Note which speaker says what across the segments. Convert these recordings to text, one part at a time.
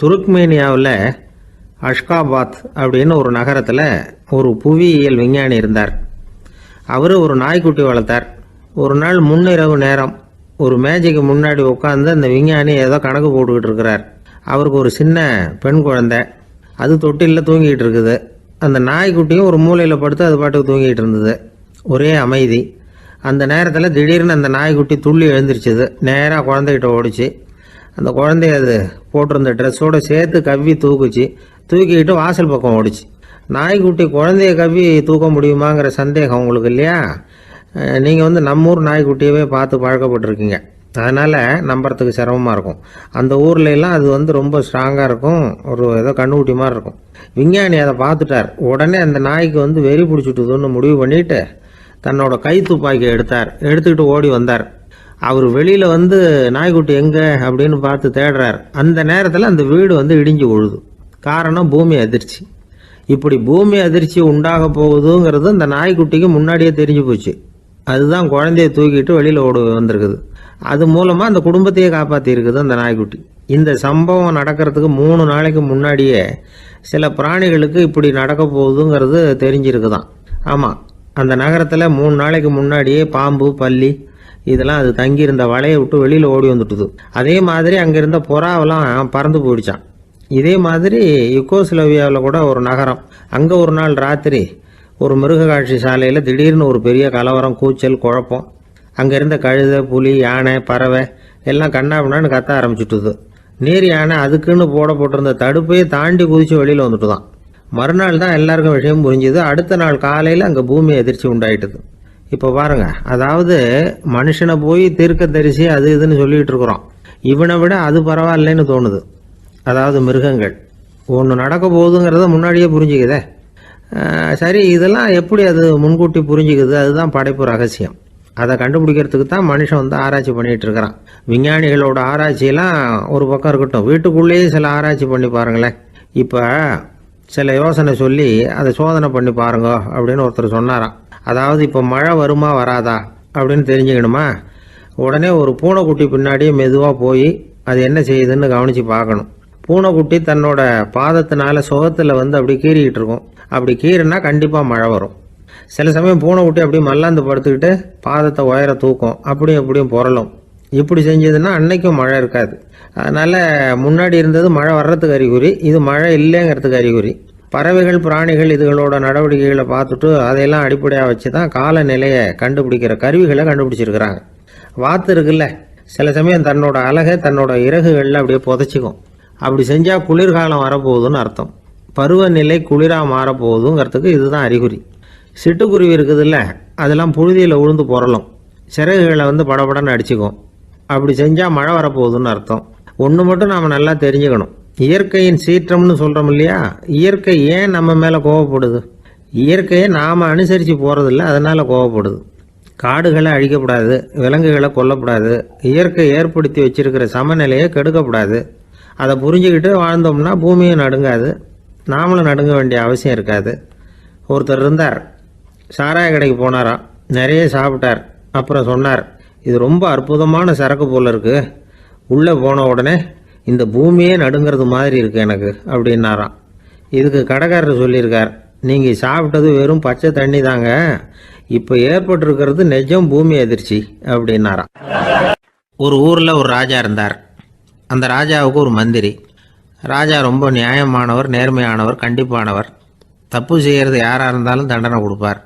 Speaker 1: துருக்மேனியாவில் Ashgabat அப்படின்னு ஒரு நகரத்தில் ஒரு புவியியல் விஞ்ஞானி இருந்தார். அவர் ஒரு நாய்க்குட்டி வளர்த்தார். ஒரு நாள் முன்னிரவு நேரம் ஒரு மேஜைக்கு முன்னாடி உட்காந்து அந்த விஞ்ஞானி ஏதோ கணக்கு போட்டுக்கிட்டு இருக்கிறார். அவருக்கு ஒரு சின்ன பெண் குழந்தை, அது தொட்டிலில் தூங்கிட்டு இருக்குது. அந்த நாய்க்குட்டியும் ஒரு மூலையில் படுத்து அது பாட்டுக்கு தூங்கிட்டு இருந்தது. ஒரே அமைதி. அந்த நேரத்தில் திடீர்னு அந்த நாய்க்குட்டி துள்ளி எழுந்திரிச்சிது. நேராக குழந்தைகிட்ட ஓடிச்சு. அந்த குழந்தைய அது போட்டிருந்த ட்ரெஸ்ஸோடு சேர்த்து கவ்வி தூக்குச்சு. தூக்கிக்கிட்டு வாசல் பக்கம் ஓடிச்சு. நாய்க்குட்டி குழந்தைய கவ்வி தூக்க முடியுமாங்கிற சந்தேகம் உங்களுக்கு இல்லையா? நீங்கள் நம்ம ஊர் நாய்க்குட்டியவே பார்த்து பழக்கப்பட்டிருக்கீங்க. அதனால் நம்புறதுக்கு சிரமமாக இருக்கும். அந்த ஊர்லெலாம் அது ரொம்ப ஸ்ட்ராங்காக இருக்கும். ஒரு ஏதோ கண்ணுக்குட்டி மாதிரி இருக்கும். விஞ்ஞானி அதை பார்த்துட்டார். உடனே அந்த நாய்க்கு வெறி பிடிச்சிட்டுதுன்னு முடிவு பண்ணிவிட்டு தன்னோட கை துப்பாக்கியை எடுத்துக்கிட்டு ஓடி வந்தார். அவர் வெளியில் நாய்க்குட்டி எங்கே அப்படின்னு பார்த்து தேடுறார். அந்த நேரத்தில் அந்த வீடு இடிஞ்சு விழுது. காரணம் பூமி அதிர்ச்சி. இப்படி பூமி அதிர்ச்சி உண்டாக போகுதுங்கிறது அந்த நாய்க்குட்டிக்கு முன்னாடியே தெரிஞ்சு போச்சு. அதுதான் குழந்தைய தூக்கிட்டு வெளியில் ஓடி வந்திருக்குது. அது மூலமாக அந்த குடும்பத்தையே காப்பாற்றி இருக்குது அந்த நாய்க்குட்டி. இந்த சம்பவம் நடக்கிறதுக்கு 3 நாளைக்கு முன்னாடியே சில பிராணிகளுக்கு இப்படி நடக்க போகுதுங்கிறது தெரிஞ்சிருக்குதான். ஆமாம், அந்த நகரத்தில் 3 நாளைக்கு முன்னாடியே பாம்பு, பல்லி இதெல்லாம் அது தங்கியிருந்த வலையை விட்டு வெளியில் ஓடி வந்துட்டுது. அதே மாதிரி அங்கே இருந்த புறாவெல்லாம் பறந்து போயிடுச்சான். இதே மாதிரி யுகோஸ்லோவியாவில் கூட ஒரு நகரம், அங்கே ஒரு நாள் ராத்திரி ஒரு மிருக காட்சி சாலையில் திடீர்னு ஒரு பெரிய கலவரம், கூச்சல், குழப்பம். அங்கே இருந்த கழுதை, புலி, யானை, பறவை எல்லாம் கண்ணாபின்னான்னு கத்த ஆரம்பிச்சுட்டுது. நீர் யானை அதுக்குன்னு போட்டிருந்த தடுப்பையே தாண்டி குதிச்சு வெளியில் வந்துட்டு தான். மறுநாள் தான் எல்லாருக்கும் விஷயம் புரிஞ்சுது. அடுத்த நாள் காலையில் அங்கே பூமி அதிர்ச்சி உண்டாயிட்டுது. இப்போ பாருங்க, அதாவது மனுஷனை போய் தீர்க்க தரிசி அது இதுன்னு சொல்லிட்டு இருக்கிறோம். இவனை விட அது பரவாயில்லைன்னு தோணுது. அதாவது மிருகங்கள் ஒன்று நடக்க போகுதுங்கிறத முன்னாடியே புரிஞ்சுக்குதே. சரி, இதெல்லாம் எப்படி அது முன்கூட்டி புரிஞ்சுக்குது? அதுதான் படைப்பு ரகசியம். அதை கண்டுபிடிக்கிறதுக்கு தான் மனுஷன் ஆராய்ச்சி பண்ணிகிட்டு இருக்கிறான். விஞ்ஞானிகளோட ஆராய்ச்சியெல்லாம் ஒரு பக்கம் இருக்கட்டும், வீட்டுக்குள்ளேயே சில ஆராய்ச்சி பண்ணி பாருங்களேன். இப்போ சில யோசனை சொல்லி அதை சோதனை பண்ணி பாருங்க அப்படின்னு ஒருத்தர் சொன்னாராம். அதாவது இப்போ மழை வருமா வராதா அப்படின்னு தெரிஞ்சுக்கணுமா, உடனே ஒரு பூனைக்குட்டி பின்னாடியே மெதுவாக போய் அது என்ன செய்யுதுன்னு கவனித்து பார்க்கணும். பூனைக்குட்டி தன்னோட பாதத்தினால சுகத்தில் அப்படி கீறிக்கிட்டு இருக்கும். அப்படி கீறினா கண்டிப்பாக மழை வரும். சில சமயம் பூனைக்குட்டி அப்படி மல்லாந்து படுத்துக்கிட்டு பாதத்தை உயர தூக்கும், அப்படியும் புரளும். இப்படி செஞ்சதுன்னா அன்னைக்கும் மழை இருக்காது. அதனால் முன்னாடி இருந்தது மழை வர்றதுக்கு அறிகுறி, இது மழை இல்லைங்கிறதுக்கு அறிகுறி. பறவைகள், பிராணிகள் இதுகளோட நடவடிக்கைகளை பார்த்துட்டு அதையெல்லாம் அடிப்படையாக வச்சு தான் காலநிலையை கண்டுபிடிக்கிற கருவிகளை கண்டுபிடிச்சிருக்கிறாங்க. வாத்து இருக்குல்ல, சில சமயம் தன்னோட அழகை தன்னோட இறகுகளில் அப்படியே புதைச்சிக்கும். அப்படி செஞ்சால் குளிர்காலம் வரப்போகுதுன்னு அர்த்தம். பருவநிலை குளிராக மாறப்போகுதுங்கிறதுக்கு இதுதான் அறிகுறி. சிட்டுக்குருவி இருக்குதுல்ல, அதெல்லாம் புழுதியில் உழுந்து புரளும். சிறகுகளை படபடன்னு அடிச்சுக்கும். அப்படி செஞ்சால் மழை வரப்போகுதுன்னு அர்த்தம். ஒன்று மட்டும் நாம் நல்லா தெரிஞ்சுக்கணும். இயற்கையின் சீற்றம்னு சொல்கிறோம் இல்லையா, இயற்கை ஏன் நம்ம மேலே கோவப்படுது? இயற்கையை நாம் அனுசரித்து போகிறதில்ல, அதனால் கோவப்படுது. காடுகளை அழிக்கப்படாது, விலங்குகளை கொல்லப்படாது, இயற்கை ஏற்படுத்தி வச்சிருக்கிற சமநிலையை கெடுக்கப்படாது. அதை புரிஞ்சுக்கிட்டு வாழ்ந்தோம்னா பூமியும் நடுங்காது, நாமளும் நடுங்க வேண்டிய அவசியம் இருக்காது. ஒருத்தர் இருந்தார், சாராய கடைக்கு போனாராம். நிறைய சாப்பிட்டார். அப்புறம் சொன்னார், இது ரொம்ப அற்புதமான சரக்கு போல் இருக்குது. உள்ளே போன உடனே இந்த பூமியே நடுங்கிறது மாதிரி இருக்குது எனக்கு அப்படின்னாராம். இதுக்கு கடைக்காரர் சொல்லியிருக்கார், நீங்கள் சாப்பிட்டது வெறும் பச்சை தண்ணி தாங்க, இப்போ ஏற்பட்டிருக்கிறது நிஜம் பூமி அதிர்ச்சி அப்படின்னாராம். ஒரு ஊரில் ஒரு ராஜா இருந்தார். அந்த ராஜாவுக்கு ஒரு மந்திரி. ராஜா ரொம்ப நியாயமானவர், நேர்மையானவர், கண்டிப்பானவர். தப்பு செய்கிறது யாராக இருந்தாலும் தண்டனை கொடுப்பார்.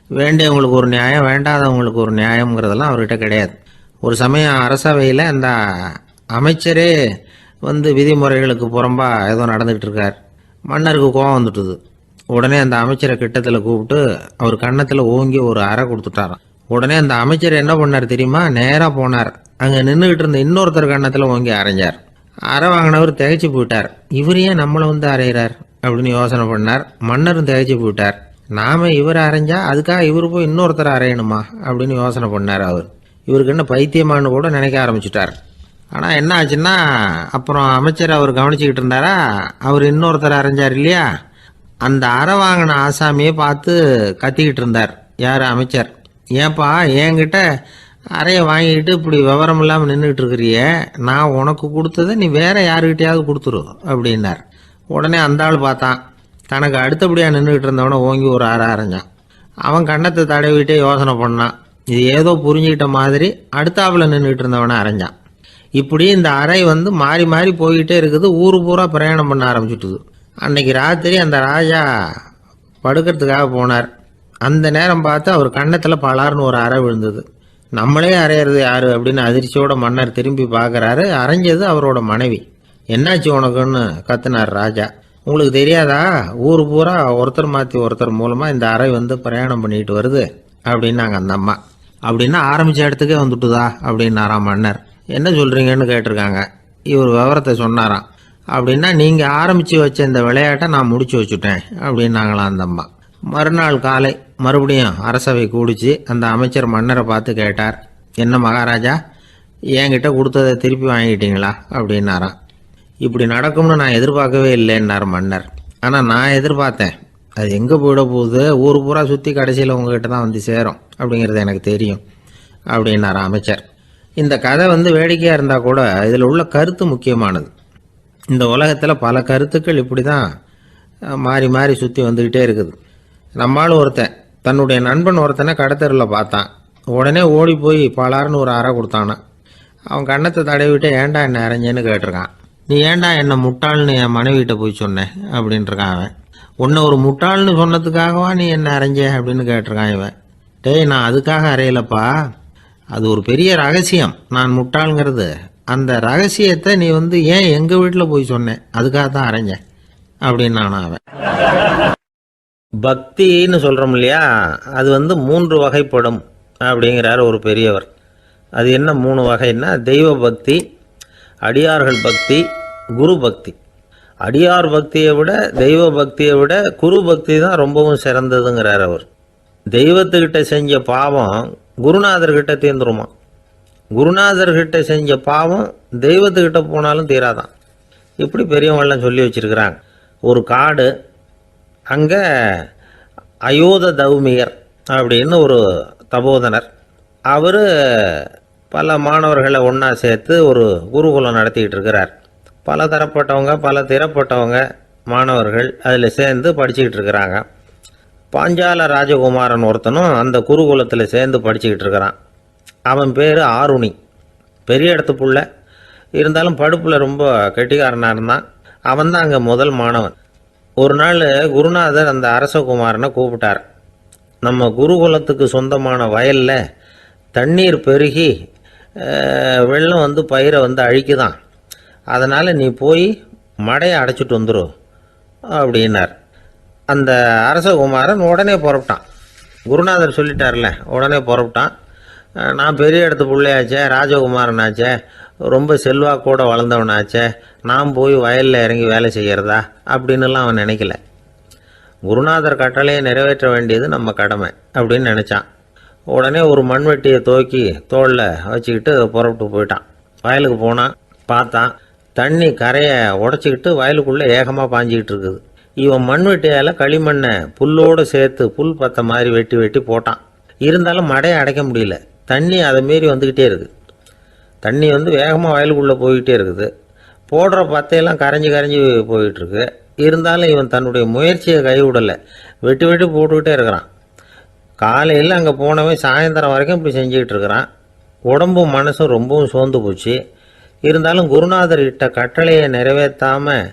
Speaker 1: வேண்டியவங்களுக்கு ஒரு நியாயம், வேண்டாதவங்களுக்கு ஒரு நியாயங்கிறதெல்லாம் அவர்கிட்ட கிடையாது. ஒரு சமயம் அரசவையில் அந்த அமைச்சரே விதிமுறைகளுக்கு புறம்பா ஏதோ நடந்துகிட்டு இருக்கார். மன்னருக்கு கோபம் வந்துட்டுது. உடனே அந்த அமைச்சரை கிட்டத்தில் கூப்பிட்டு அவர் கன்னத்தில் ஓங்கி ஒரு அறை கொடுத்துட்டாராம். உடனே அந்த அமைச்சர் என்ன பண்ணார் தெரியுமா? நேராக போனார். அங்கே நின்றுக்கிட்டு இருந்த இன்னொருத்தர் கன்னத்தில் ஓங்கி அரைஞ்சார். அறை வாங்கினவர் திகைச்சு போயிட்டார். இவர் ஏன் நம்மளை அரைகிறார் அப்படின்னு யோசனை பண்ணார். மன்னரும் திகைச்சு போயிட்டார். நாம இவரை அரைஞ்சா அதுக்காக இவர் போய் இன்னொருத்தரை அரையணுமா அப்படின்னு யோசனை பண்ணார். இவருக்கு என்ன பைத்தியமானு கூட நினைக்க ஆரம்பிச்சுட்டார். ஆனால் என்ன ஆச்சுன்னா, அப்புறம் அமைச்சர் அவர் கவனிச்சுக்கிட்டு இருந்தாரா, அவர் இன்னொருத்தர் அரைஞ்சார் இல்லையா, அந்த அறை வாங்கின ஆசாமியை பார்த்து கத்திக்கிட்டு இருந்தார். யார்? அமைச்சர். ஏன்பா என்கிட்ட அறையை வாங்கிட்டு இப்படி விவரம் இல்லாமல் நின்றுட்டு இருக்கிறிய, நான் உனக்கு கொடுத்ததை நீ வேற யாருக்கிட்டையாவது கொடுத்துரு அப்படின்னார். உடனே அந்த ஆள் பார்த்தான். தனக்கு அடுத்தபடியாக நின்றுக்கிட்டு இருந்தவனை ஓங்கி ஒரு அறை அரைஞ்சான். அவன் கண்ணத்தை தடவிட்டே யோசனை பண்ணான். இது ஏதோ புரிஞ்சுக்கிட்ட மாதிரி அடுத்தாப்புல நின்றுக்கிட்டு இருந்தவனை அரைஞ்சான். இப்படி இந்த அறை மாறி மாறி போய்கிட்டே இருக்குது. ஊரு பூரா பிரயாணம் பண்ண ஆரம்பிச்சுட்டுது. அன்னைக்கு ராத்திரி அந்த ராஜா படுக்கிறதுக்காக போனார். அந்த நேரம் பார்த்து அவர் கன்னத்தில் பலார்னு ஒரு அறை விழுந்தது. நம்மளே அறையிறது யாரு அப்படின்னு அதிர்ச்சியோட மன்னர் திரும்பி பார்க்குறாரு. அரைஞ்சது அவரோட மனைவி. என்னாச்சு உனக்குன்னு கத்துனார் ராஜா. உங்களுக்கு தெரியாதா, ஊர் பூரா ஒருத்தர் மாற்றி ஒருத்தர் மூலமாக இந்த அறை பிரயாணம் பண்ணிட்டு வருது அப்படின்னாங்க அந்த அம்மா. அப்படின்னா ஆரம்பித்த இடத்துக்கே வந்துட்டுதா அப்படின்னாராம் மன்னர். என்ன சொல்கிறீங்கன்னு கேட்டிருக்காங்க. இவர் விவரத்தை சொன்னாராம். அப்படின்னா நீங்கள் ஆரம்பித்து வச்ச இந்த விளையாட்டை நான் முடிச்சு வச்சுட்டேன் அப்படின்னாங்களாம் அந்த அம்மா. மறுநாள் காலை மறுபடியும் அரசவை கூடிச்சு அந்த அமைச்சர் மன்னரை பார்த்து கேட்டார். என்ன மகாராஜா, என்கிட்ட கொடுத்ததை திருப்பி வாங்கிட்டீங்களா அப்படின்னாராம். இப்படி நடக்கும்னு நான் எதிர்பார்க்கவே இல்லைன்னார் மன்னர். ஆனால் நான் எதிர்பார்த்தேன். அது எங்கே போயிட போகுது, ஊர் பூரா சுற்றி கடைசியில் உங்ககிட்ட தான் சேரும் அப்படிங்கிறது எனக்கு தெரியும் அப்படின்னார் அமைச்சர். இந்த கதை வேடிக்கையாக இருந்தால் கூட இதில் உள்ள கருத்து முக்கியமானது. இந்த உலகத்தில் பல கருத்துக்கள் இப்படி தான் மாறி மாறி சுற்றி வந்துக்கிட்டே இருக்குது. நம்மளும் ஒருத்தன் தன்னுடைய நண்பன் ஒருத்தனை கடத்தரில் பார்த்தான். உடனே ஓடி போய் பலார்னு ஒரு அறை கொடுத்தானா. அவன் கண்ணத்தை தடவிட்டு ஏன்டா என்ன அரைஞ்சேன்னு கேட்டிருக்கான். நீ ஏன்டா என்ன முட்டாள்னு என் மனைவிட்ட போய் சொன்னேன் அப்படின்ட்டுருக்கான் அவன். உன்னை ஒரு முட்டாள்னு சொன்னதுக்காகவா நீ என்ன அரைஞ்ச அப்படின்னு கேட்டிருக்கான் இவன். டேய், நான் அதுக்காக அறையலப்பா, அது ஒரு பெரிய ரகசியம். நான் முட்டாளுங்கிறது அந்த ரகசியத்தை நீ ஏன் எங்கள் வீட்டில் போய் சொன்னேன், அதுக்காக தான் அரைஞ்சேன் அப்படின்னு நானும் அவன். பக்தின்னு சொல்கிறோம் இல்லையா, அது 3 வகைப்படும் அப்படிங்கிறார் ஒரு பெரியவர். அது என்ன 3 வகைன்னா, தெய்வ பக்தி, அடியார்கள் பக்தி, குரு பக்தி. அடியார் பக்தியை விட தெய்வ பக்தியை விட குரு பக்தி தான் ரொம்பவும் சிறந்ததுங்கிறார் அவர். தெய்வத்துக்கிட்ட செஞ்ச பாவம் குருநாதர்கிட்ட தீர்ந்துருமா, குருநாதர்கிட்ட செஞ்ச பாவம் தெய்வத்துக்கிட்ட போனாலும் தீராதான். இப்படி பெரியவங்களாம் சொல்லி வச்சிருக்கிறாங்க. ஒரு காடு, அங்கே அயோத தௌமியர் அப்படின்னு ஒரு தபோதனர். அவர் பல மாணவர்களை ஒன்றா சேர்த்து ஒரு குருகுலம் நடத்திக்கிட்டு இருக்கிறார். பல தரப்பட்டவங்க பல திறப்பட்டவங்க மாணவர்கள் அதில் சேர்ந்து படிச்சுக்கிட்டு இருக்கிறாங்க. பாஞ்சால ராஜகுமாரன் ஒருத்தனும் அந்த குருகுலத்தில் சேர்ந்து படிச்சுக்கிட்டு இருக்கிறான். அவன் பேர் ஆருணி. பெரிய இடத்து புள்ள, இருந்தாலும் படுப்பில் ரொம்ப கெட்டிக்காரனாக இருந்தான். அவன் தான் அங்கே முதல் மாணவன். ஒரு நாள் குருநாதர் அந்த அரசகுமாரனை கூப்பிட்டார். நம்ம குருகுலத்துக்கு சொந்தமான வயலில் தண்ணீர் பெருகி வெள்ளம் பயிரை அழிக்குதான், அதனால் நீ போய் மடையை அடைச்சிட்டு வந்துடும் அப்படின்னார். அந்த அரசகுமாரன் உடனே புறப்பட்டான். குருநாதர் சொல்லிட்டார்ல, உடனே புறப்பட்டான். நான் பெரிய இடத்து பிள்ளையாச்சே, ராஜகுமாரனாச்சே, ரொம்ப செல்வாக்கூட வளர்ந்தவனாச்சே, நான் போய் வயலில் இறங்கி வேலை செய்கிறதா அப்படின்னுலாம் அவன் நினைக்கல. குருநாதர் கட்டளையை நிறைவேற்ற வேண்டியது நம்ம கடமை அப்படின்னு நினச்சான். உடனே ஒரு மண்வெட்டியை தூக்கி தோளில் வச்சுக்கிட்டு புறப்பட்டு போயிட்டான். வயலுக்கு போனான். பார்த்தான், தண்ணி கரையை உடச்சிக்கிட்டு வயலுக்குள்ளே ஏகமாக பாஞ்சிக்கிட்டு இருக்குது. இவன் மண்வெட்டியால் களிமண்ணை புல்லோடு சேர்த்து புல் பத்த மாதிரி வெட்டி வெட்டி போட்டான். இருந்தாலும் மடையை அடைக்க முடியல. தண்ணி அதை மீறி வந்துக்கிட்டே இருக்குது. தண்ணி வேகமாக வயலுக்குள்ளே போய்கிட்டே இருக்குது. போடுற பத்தையெல்லாம் கரைஞ்சி கரைஞ்சி போயிட்டுருக்கு. இருந்தாலும் இவன் தன்னுடைய முயற்சியை கைவிடலை. வெட்டி வெட்டி போட்டுக்கிட்டே இருக்கிறான். காலையில் அங்கே போனவன் சாயந்தரம் வரைக்கும் இப்படி செஞ்சுக்கிட்டு இருக்கிறான். உடம்பும் மனசும் ரொம்பவும் சோர்ந்து போச்சு. இருந்தாலும் குருநாதர் இட்ட கட்டளையை நிறைவேற்றாமல்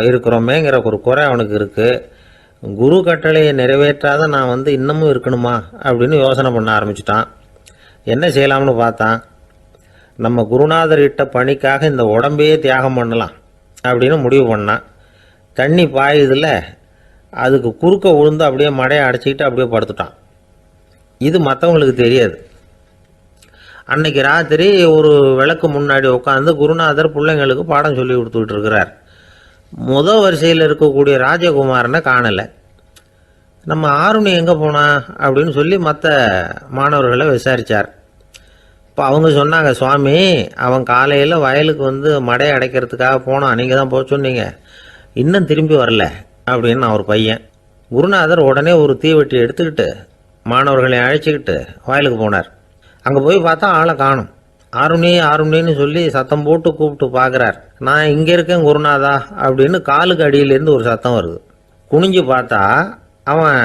Speaker 1: இருக்கிறோமேங்கிற ஒரு குறை அவனுக்கு இருக்குது. குரு கட்டளையை நிறைவேற்றாத நான் இன்னமும் இருக்கணுமா அப்படின்னு யோசனை பண்ண ஆரம்பிச்சிட்டான். என்ன செய்யலாம்னு பார்த்தான். நம்ம குருநாதர் இட்ட பணிக்காக இந்த உடம்பையே தியாகம் பண்ணலாம் அப்படின்னு முடிவு பண்ணான். தண்ணி பாயுதில் அதுக்கு குறுக்க விழுந்து அப்படியே மடையை அடைச்சிக்கிட்டு அப்படியே படுத்துட்டான். இது மற்றவங்களுக்கு தெரியாது. அன்னைக்கு ராத்திரி ஒரு விளக்கு முன்னாடி உட்காந்து குருநாதர் பிள்ளைங்களுக்கு பாடம் சொல்லி கொடுத்துக்கிட்டு இருக்கிறார். முதல் வரிசையில் இருக்கக்கூடிய ராஜகுமாரனை காணலை. நம்ம ஆருணி எங்கே போனா அப்படின்னு சொல்லி மற்ற மாணவர்களை விசாரித்தார். இப்போ அவங்க சொன்னாங்க, சுவாமி, அவன் காலையில் வயலுக்கு மடையை அடைக்கிறதுக்காக போனான், நீங்கள் தான் போக சொன்னீங்க, இன்னும் திரும்பி வரல அப்படின்னு அவர் பையன். குருநாதர் உடனே ஒரு தீவெட்டி எடுத்துக்கிட்டு மாணவர்களை அழைச்சிக்கிட்டு வயலுக்கு போனார். அங்கே போய் பார்த்தா ஆளை காணும். ஆருணி ஆருணின்னு சொல்லி சத்தம் போட்டு கூப்பிட்டு பார்க்குறார். நான் இங்கே இருக்கேன் குருநாதா அப்படின்னு காலுக்கு அடியிலேருந்து ஒரு சத்தம் வருது. குனிஞ்சு பார்த்தா அவன்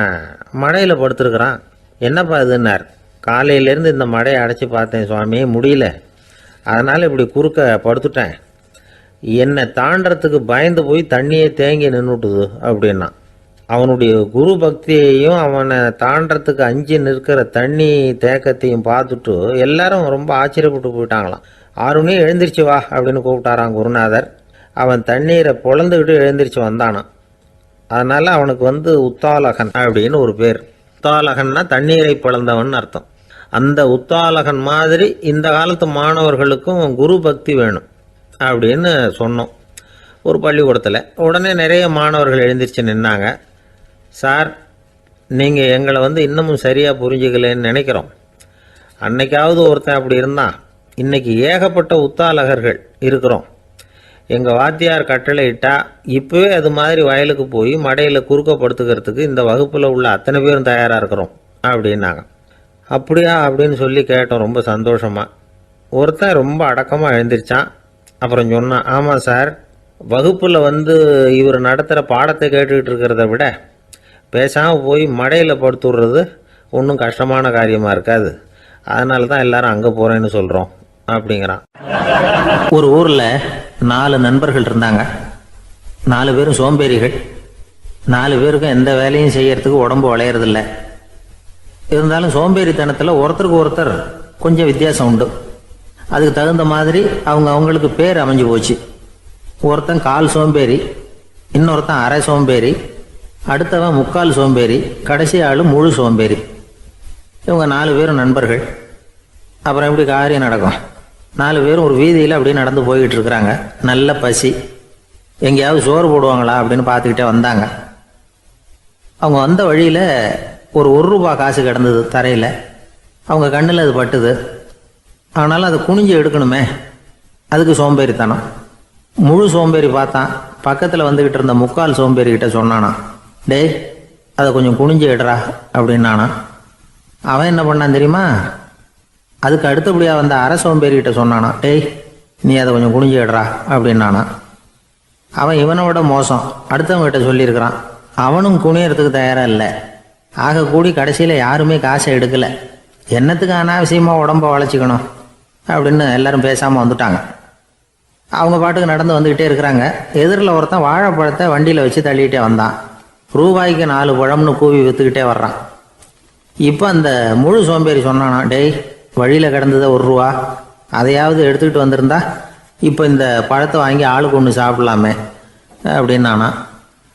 Speaker 1: மழையில் படுத்துருக்குறான். என்னப்பா இதுன்னார். காலையிலேருந்து இந்த மழையை அடைச்சி பார்த்தேன் சுவாமி, முடியல, அதனால் இப்படி குறுக்க படுத்துட்டேன். என்னை தாண்டறதுக்கு பயந்து போய் தண்ணியே தேங்கி நின்றுட்டுது அப்படின்னா. அவனுடைய குரு பக்தியையும் அவனை தாண்டறதுக்கு அஞ்சு நிற்கிற தண்ணி தேக்கத்தையும் பார்த்துட்டு எல்லாரும் ரொம்ப ஆச்சரியப்பட்டு போயிட்டாங்களாம். ஆருணி எழுந்திரிச்சு வா அப்படின்னு கூப்பிட்டாரான் குருநாதர். அவன் தண்ணீரை பொழந்துக்கிட்டு எழுந்திரிச்சு வந்தானான். அதனால் அவனுக்கு உத்தாலகன் அப்படின்னு ஒரு பேர். உத்தாலகன்னா தண்ணீரை பிளந்தவன் அர்த்தம். அந்த உத்தாலகன் மாதிரி இந்த காலத்து மாணவர்களுக்கும் குரு பக்தி வேணும் அப்படின்னு சொன்னோம் ஒரு பள்ளிக்கூடத்தில். உடனே நிறைய மாணவர்கள் எழுந்திரிச்சு நின்னாங்க. சார், நீங்கள் எங்களை இன்னமும் சரியாக புரிஞ்சுக்கலன்னு நினைக்கிறோம். அன்னைக்காவது ஒருத்தன் அப்படி இருந்தான், இன்றைக்கி ஏகப்பட்ட உத்தாலகர்கள் இருக்கிறோம். எங்கள் வாத்தியார் கட்டளை இட்டால் இப்போவே அது மாதிரி வயலுக்கு போய் மடையில் குறுக்கப்படுத்துக்கிறதுக்கு இந்த வகுப்பில் உள்ள அத்தனை பேரும் தயாராக இருக்கிறோம் அப்படின்னாங்க. அப்படியா அப்படின்னு சொல்லி கேட்டோம் ரொம்ப சந்தோஷமாக. ஒருத்தன் ரொம்ப அடக்கமாக எழுந்திரிச்சான். அப்புறம் சொன்னான், ஆமாம் சார், வகுப்பில் இவர் நடத்துகிற பாடத்தை கேட்டுக்கிட்டு இருக்கிறத விட பேசாமல் போய் மடையில் படுத்துடுறது ஒன்றும் கஷ்டமான காரியமாக இருக்காது. அதனால தான் எல்லாரும் அங்கே போகிறேன்னு சொல்கிறோம் அப்படிங்கிறான். ஒரு ஊரில் 4 நண்பர்கள் இருந்தாங்க. 4 பேரும் சோம்பேறிகள். 4 பேருக்கும் எந்த வேலையும் செய்யறதுக்கு உடம்பு வளையறதில்லை. இருந்தாலும் சோம்பேறித்தனத்தில் ஒருத்தருக்கு ஒருத்தர் கொஞ்சம் வித்தியாசம் உண்டு. அதுக்கு தகுந்த மாதிரி அவங்களுக்கு பேர் அமைஞ்சு போச்சு. ஒருத்தன் கால் சோம்பேறி, இன்னொருத்தன் அரை சோம்பேறி, அடுத்தவன் முக்கால் சோம்பேறி, கடைசி ஆள் முழு சோம்பேறி. இவங்க 4 பேரும் நண்பர்கள். அப்புறம் எப்படி காரியம் நடக்கும்? 4 பேரும் ஒரு வீதியில் அப்படியே நடந்து போய்கிட்டு இருக்கிறாங்க. நல்ல பசி. எங்கேயாவது சோறு போடுவாங்களா அப்படின்னு பார்த்துக்கிட்டே வந்தாங்க. அவங்க வந்த வழியில் ஒரு ரூபா காசு கிடந்தது தரையில். அவங்க கண்ணில் அது பட்டுது. ஆனாலும் அதை குனிஞ்சு எடுக்கணுமே, அதுக்கு சோம்பேறித்தனம். முழு சோம்பேறி பார்த்தான். பக்கத்தில் வந்துக்கிட்டு இருந்த முக்கால் சோம்பேறிக்கிட்ட சொன்னானா, டேய் அதை கொஞ்சம் குனிஞ்சு எடுறா அப்படின்னானா. அவன் என்ன பண்ணான் தெரியுமா? அதுக்கு அடுத்தபடியாக வந்த அரை சோம்பேறிக்கிட்ட சொன்னானா, டேய் நீ அதை கொஞ்சம் குனிஞ்சு எடுறா அப்படின்னானா. அவன் இவனை விட மோசம், அடுத்தவங்ககிட்ட சொல்லியிருக்கிறான். அவனும் குனியறதுக்கு தயாராக இல்லை. ஆக கூடி கடைசியில் யாருமே காசை எடுக்கலை. என்னத்துக்கு அனாவசியமாக உடம்ப வளைச்சிக்கணும் அப்படின்னு எல்லாரும் பேசாமல் வந்துட்டாங்க. அவங்க பாட்டுக்கு நடந்து வந்துக்கிட்டே இருக்கிறாங்க. எதிரில் ஒருத்தன் வாழைப்பழத்தை வண்டியில் வச்சு தள்ளிக்கிட்டே வந்தான். ரூபாய்க்கு 4 பழம்னு கூவி விற்றுக்கிட்டே வர்றான். இப்போ அந்த முழு சோம்பேறி சொன்னானா, டேய் வழியில் கிடந்ததை 1 ரூபா, அதையாவது எடுத்துக்கிட்டு வந்திருந்தா இப்போ இந்த பழத்தை வாங்கி ஆளுக்கு ஒன்று சாப்பிடலாமே அப்படின்னானா.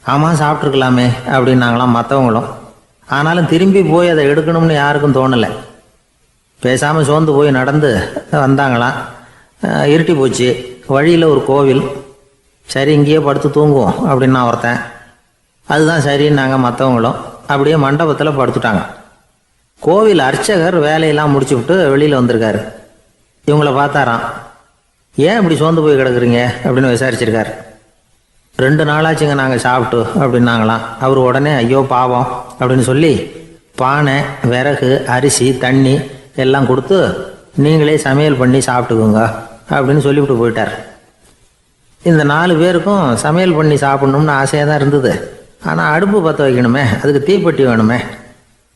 Speaker 1: ஆமாம் சாப்பிட்ருக்கலாமே அப்படின்னாங்களாம் மற்றவங்களும். ஆனாலும் திரும்பி போய் அதை எடுக்கணும்னு யாருக்கும் தோணலை. பேசாமல் சோர்ந்து போய் நடந்து வந்தாங்களாம். இருட்டி போச்சு. வழியில் ஒரு கோவில். சரி இங்கேயே படுத்து தூங்குவோம் அப்படின்னா ஒருத்தன். அதுதான் சரின்னாங்க மற்றவங்களும். அப்படியே மண்டபத்தில் படுத்துட்டாங்க. கோவில் அர்ச்சகர் வேலையெல்லாம் முடிச்சு விட்டு வெளியில் வந்திருக்காரு. இவங்கள பார்த்தாராம். ஏன் இப்படி சோர்ந்து போய் கிடக்குறீங்க அப்படின்னு விசாரிச்சிருக்காரு. 2 நாளாச்சுங்க நாங்கள் சாப்பிட்டு அப்படின்னாங்களாம். அவர் உடனே ஐயோ பாவம் அப்படின்னு சொல்லி பானை, விறகு, அரிசி, தண்ணி எல்லாம் கொடுத்து நீங்களே சமையல் பண்ணி சாப்பிட்டுக்குங்க அப்படின்னு சொல்லிவிட்டு போயிட்டார். இந்த 4 பேருக்கும் சமையல் பண்ணி சாப்பிட்ணும்னு ஆசையாக தான் இருந்தது. ஆனால் அடுப்பு பற்ற வைக்கணுமே, அதுக்கு தீப்பெட்டி வேணுமே.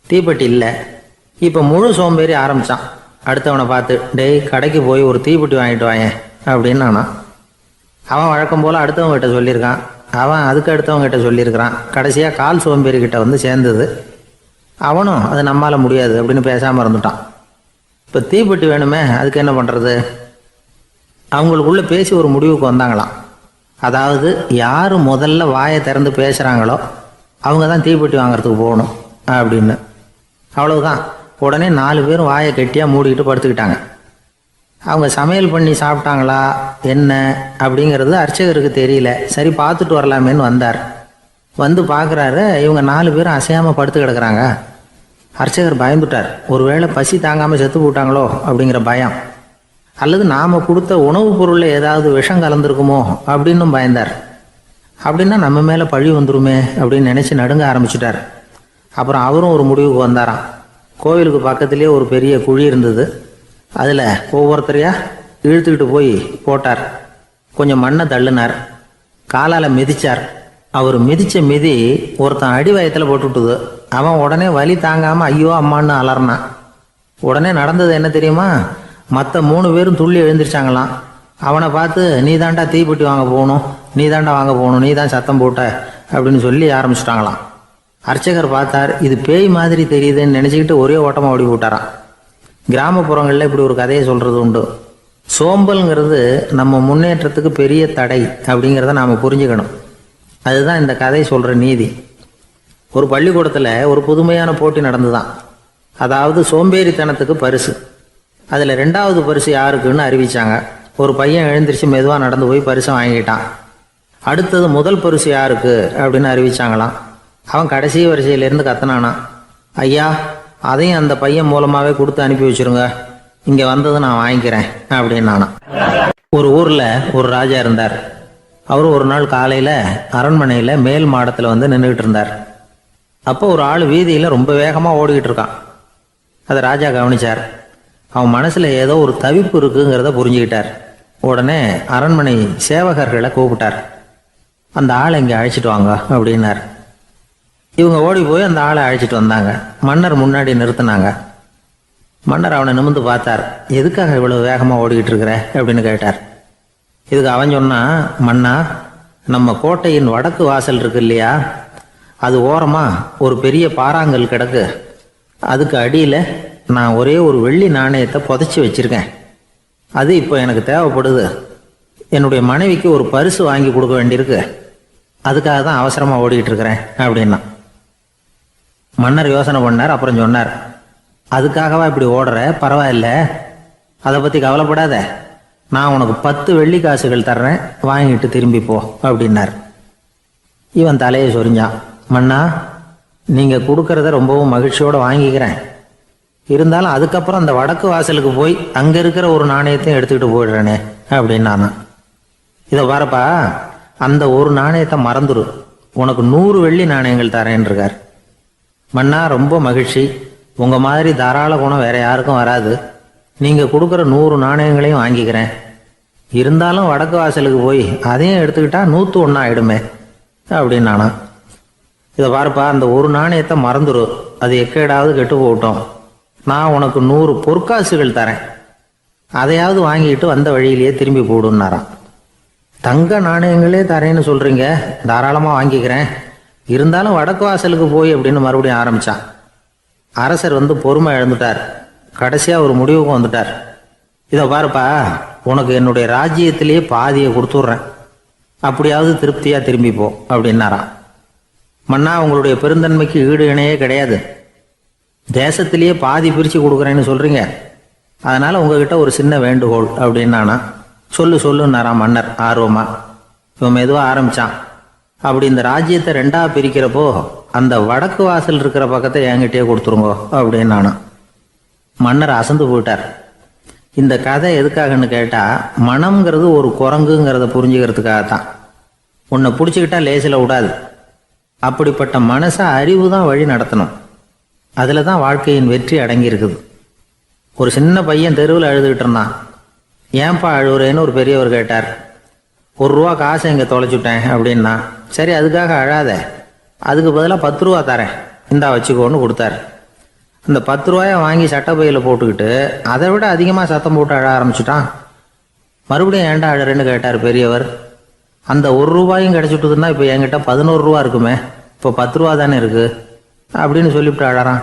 Speaker 1: தீப்பெட்டி இல்லை. இப்போ முழு சோம்பேறி ஆரம்பித்தான். அடுத்தவனை பார்த்து, டேய் கடைக்கு போய் ஒரு தீப்பெட்டி வாங்கிட்டு வாங்க அப்படின்னு நானா. அவன் வழக்கம் போல் அடுத்தவங்ககிட்ட சொல்லியிருக்கான். அவன் அதுக்கு அடுத்தவங்ககிட்ட சொல்லியிருக்கிறான். கடைசியாக கால் சோம்பேறிக்கிட்ட சேர்ந்தது. அவனும் அது நம்மால் முடியாது அப்படின்னு பேசாமல் இருந்துட்டான். இப்போ தீப்பெட்டி வேணுமே, அதுக்கு என்ன பண்ணுறது? அவங்களுக்குள்ளே பேசி ஒரு முடிவுக்கு வந்தாங்களாம். அதாவது யார் முதல்ல வாயை திறந்து பேசுகிறாங்களோ அவங்க தான் தீப்பெட்டி வாங்கிறதுக்கு போகணும் அப்படின்னு. அவ்வளவுதான். உடனே 4 பேரும் வாயை கெட்டியாக மூடிக்கிட்டு படுத்துக்கிட்டாங்க. அவங்க சமையல் பண்ணி சாப்பிட்டாங்களா என்ன அப்படிங்கிறது அர்ச்சகருக்கு தெரியல. சரி பார்த்துட்டு வரலாமேன்னு வந்தார். வந்து பார்க்குறாரு, இவங்க 4 பேரும் அசையாமல் படுத்து கிடக்குறாங்க. அர்ச்சகர் பயந்துட்டார். ஒருவேளை பசி தாங்காமல் செத்து போட்டாங்களோ அப்படிங்கிற பயம், அல்லது நாம் கொடுத்த உணவுப் பொருளில் ஏதாவது விஷம் கலந்துருக்குமோ அப்படின்னும் பயந்தார். அப்படின்னா நம்ம மேலே பழி வந்துருமே அப்படின்னு நினச்சி நடுங்க ஆரம்பிச்சிட்டார். அப்புறம் அவரும் ஒரு முடிவுக்கு வந்தாராம். கோவிலுக்கு பக்கத்துலேயே ஒரு பெரிய குழி இருந்தது. அதில் ஒவ்வொருத்தரையா இழுத்துக்கிட்டு போய் போட்டார். கொஞ்சம் மண்ணை தள்ளினார், காலால் மிதிச்சார். அவர் மிதித்த மிதி ஒருத்தன் அடி வயத்தில் போட்டுவிட்டுது. அவன் உடனே வலி தாங்காமல் ஐயோ அம்மான்னு அலறினான். உடனே நடந்தது என்ன தெரியுமா? மற்ற 3 பேரும் துள்ளி எழுந்திரிச்சாங்களாம். அவனை பார்த்து நீ தாண்டா தீப்பெட்டி வாங்க போகணும், நீ தாண்டா வாங்க போகணும், நீ தான் சத்தம் போட்ட அப்படின்னு சொல்லி ஆரம்பிச்சிட்டாங்களாம். அர்ச்சகர் பார்த்தார், இது பேய் மாதிரி தெரியுதுன்னு நினச்சிக்கிட்டு ஒரே ஓட்டமாக ஓடி போட்டாரான். கிராமப்புறங்களில் இப்படி ஒரு கதையை சொல்கிறது உண்டு. சோம்பல்ங்கிறது நம்ம முன்னேற்றத்துக்கு பெரிய தடை அப்படிங்கிறத நாம் புரிஞ்சுக்கணும். அதுதான் இந்த கதை சொல்கிற நீதி. ஒரு பள்ளிக்கூடத்தில் ஒரு புதுமையான போட்டி நடந்துதான். அதாவது சோம்பேறித்தனத்துக்கு பரிசு. அதில் 2வது பரிசு யாருக்குன்னு அறிவித்தாங்க. ஒரு பையன் எழுந்திரிச்சு மெதுவாக நடந்து போய் பரிசை வாங்கிட்டான். அடுத்தது முதல் பரிசு யாருக்கு அப்படின்னு அறிவிச்சாங்களாம். அவன் கடைசி வரிசையிலேருந்து கத்தனானா, ஐயா அதையும் அந்த பையன் மூலமாகவே கொடுத்து அனுப்பி வச்சுருங்க, இங்கே வந்தது நான் வாங்கிக்கிறேன் அப்படின்னானா. ஒரு ஊரில் ஒரு ராஜா இருந்தார். அவர் ஒரு நாள் காலையில் அரண்மனையில் மேல் மாடத்தில் வந்து நின்றுக்கிட்டு இருந்தார். அப்போ ஒரு ஆள் வீதியில் ரொம்ப வேகமாக ஓடிக்கிட்டு இருக்கான். அதை ராஜா கவனிச்சார். அவன் மனசில் ஏதோ ஒரு தவிப்பு இருக்குங்கிறத புரிஞ்சுக்கிட்டார். உடனே அரண்மனை சேவகர்களை கூப்பிட்டார். அந்த ஆளை இங்கே அழைச்சிட்டு வாங்க அப்படின்னார். இவங்க ஓடி போய் அந்த ஆளை அழைச்சிட்டு வந்தாங்க. மன்னர் முன்னாடி நிறுத்தினாங்க. மன்னர் அவனை நிமிர்ந்து பார்த்தார். எதுக்காக இவ்வளோ வேகமாக ஓடிக்கிட்டு இருக்கிற அப்படின்னு கேட்டார். இதுக்கு அவன் சொன்னான், மன்னா, நம்ம கோட்டையின் வடக்கு வாசல் இருக்கு இல்லையா, அது ஓரமாக ஒரு பெரிய பாறாங்கல் கிடக்கு. அதுக்கு அடியில் நான் ஒரே ஒரு வெள்ளி நாணயத்தை புதைச்சி வச்சிருக்கேன். அது இப்போ எனக்கு தேவைப்படுது. என்னுடைய மனைவிக்கு ஒரு பரிசு வாங்கி கொடுக்க வேண்டியிருக்கு. அதுக்காக தான் அவசரமாக ஓடிக்கிட்டு இருக்கிறேன் அப்படின்னா. மன்னர் யோசனை பண்ணார். அப்புறம் சொன்னார், அதுக்காகவா இப்படி ஓடுற? பரவாயில்ல, அதை பற்றி கவலைப்படாத. நான் உனக்கு 10 வெள்ளி காசுகள் தர்றேன், வாங்கிட்டு திரும்பி போ அப்படின்னார். இவன் தலையை சொரிஞ்சான். மன்னா, நீங்கள் கொடுக்கறத ரொம்பவும் மகிழ்ச்சியோடு வாங்கிக்கிறேன். இருந்தாலும் அதுக்கப்புறம் அந்த வடக்கு வாசலுக்கு போய் அங்கே இருக்கிற ஒரு நாணயத்தையும் எடுத்துக்கிட்டு போயிடுறேனே அப்படின்னானா. இதை பாருப்பா, அந்த ஒரு நாணயத்தை மறந்துடு, உனக்கு 100 வெள்ளி நாணயங்கள் தரேன்னு இருக்கார். மன்னா, ரொம்ப மகிழ்ச்சி. உங்கள் மாதிரி தாராள குணம் வேற யாருக்கும் வராது. நீங்கள் கொடுக்குற 100 நாணயங்களையும் வாங்கிக்கிறேன். இருந்தாலும் வடக்கு வாசலுக்கு போய் அதையும் எடுத்துக்கிட்டா 101 ஆயிடுமே அப்படின்னானா. இதை பாருப்பா, அந்த ஒரு நாணயத்தை மறந்துடு, அது எக்கேடாவது கெட்டு போகட்டும். நான் உனக்கு 100 பொற்காசுகள் தரேன், அதையாவது வாங்கிட்டு வந்த வழியிலேயே திரும்பி போடுன்னாரான். தங்க நாணயங்களே தரேன்னு சொல்கிறீங்க, தாராளமாக வாங்கிக்கிறேன். இருந்தாலும் வடக்கு வாசலுக்கு போய் அப்படின்னு மறுபடியும் ஆரம்பித்தான். அரசர் வந்து பொறுமை இழந்துட்டார். கடைசியாக ஒரு முடிவுக்கு வந்துட்டார். இதை பாருப்பா, உனக்கு என்னுடைய ராஜ்யத்திலேயே பாதியை கொடுத்துட்றேன், அப்படியாவது திருப்தியாக திரும்பி போ அப்படின்னாரான். மன்னா, உங்களுடைய பெருந்தன்மைக்கு ஈடு இணையே கிடையாது. தேசத்திலேயே பாதி பிரித்து கொடுக்குறேன்னு சொல்கிறீங்க, அதனால் உங்ககிட்ட ஒரு சின்ன வேண்டுகோள் அப்படின்னானா. சொல்லுன்னாராம் மன்னர் ஆர்வமாக. இவன் மெதுவாக ஆரம்பித்தான். அப்படி இந்த ராஜ்யத்தை 2ஆக பிரிக்கிறப்போ அந்த வடக்கு வாசல் இருக்கிற பக்கத்தை என்கிட்டயே கொடுத்துருங்கோ அப்படின்னானா. மன்னர் அசந்து போயிட்டார். இந்த கதை எதுக்காகன்னு கேட்டால், மனம்ங்கிறது ஒரு குரங்குங்கிறத புரிஞ்சுக்கிறதுக்காகத்தான். உன்னை பிடிச்சிக்கிட்டா லேசில் விடாது. அப்படிப்பட்ட மனசை அறிவு தான் வழி நடத்தணும். அதில் தான் வாழ்க்கையின் வெற்றி அடங்கி இருக்குது. ஒரு சின்ன பையன் தெருவில் அழுதுகிட்டு இருந்தான். ஏன்பா அழுவுறேன்னு ஒரு பெரியவர் கேட்டார். 1 ரூபா காசை இங்கே தொலைச்சுட்டேன் அப்படின்னா. சரி, அதுக்காக அழாத, அதுக்கு பதிலாக 10 ரூபா தரேன், இந்தா வச்சுக்கோன்னு கொடுத்தாரு. அந்த 10 ரூபாயை வாங்கி சட்டப்பையில் போட்டுக்கிட்டு அதை விட அதிகமாக சத்தம் போட்டு அழ ஆரம்பிச்சுட்டான். மறுபடியும் ஏன்டா அழறேன்னு கேட்டார் பெரியவர். அந்த 1 ரூபாயும் கிடைச்சிட்டுதுன்னா இப்போ என்கிட்ட 11 ரூபா இருக்குமே, இப்போ 10 ரூபா தானே இருக்குது அப்படின்னு சொல்லிவிட்டு அழறான்.